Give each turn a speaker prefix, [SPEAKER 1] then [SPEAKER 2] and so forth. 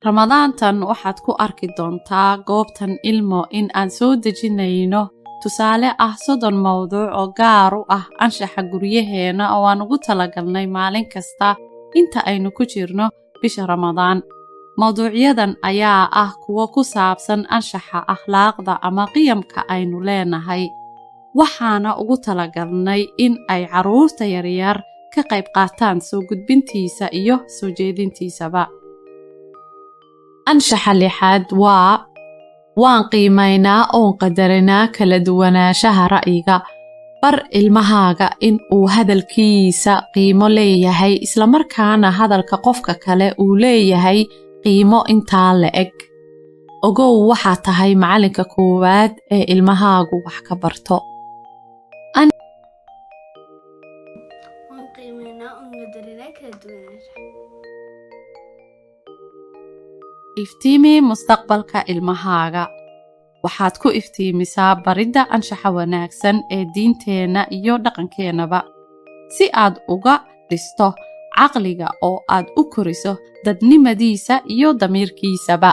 [SPEAKER 1] ramadaantan waxaad ku arki doontaa goobtan ilmo in aan soo dejinayno tusaale ah 30 mawduuc oo gaar u ah anshaxa guryaheena oo aan ugu talagalnay maalin kasta inta aynu ku jirno bisha Ramadaan. Mawduucyadan ayaa ah kuwa ku saabsan anshaxa akhlaaqda ama qiyamka aynu leenahay. Waxaana ugu talagalnay in ay caruurta yaryar ka qayb qaataan soo gudbintiisa iyo soo jeedintiisaba. anshaxa lixaad waan qiimaynaa oon qadarinaa kala duwanaanshaha ra'yiga. bar ilmahaaga in uu hadalkiisa qiimo leeyahay isla markaana hadalka qofka kale uu leeyahay qiimo intaa la eg. ogow waxaa tahay macalinka koowaad ee ilmahaagu wax ka barto. iftiimi mustaqbalka ilmahaaga. waxaad ku iftiimisaa baridda anshaxa wanaagsan ee diinteena iyo dhaqankeenaba si aad uga dhisto caqliga oo aad u koriso dadnimadiisa iyo damiirkiisaba.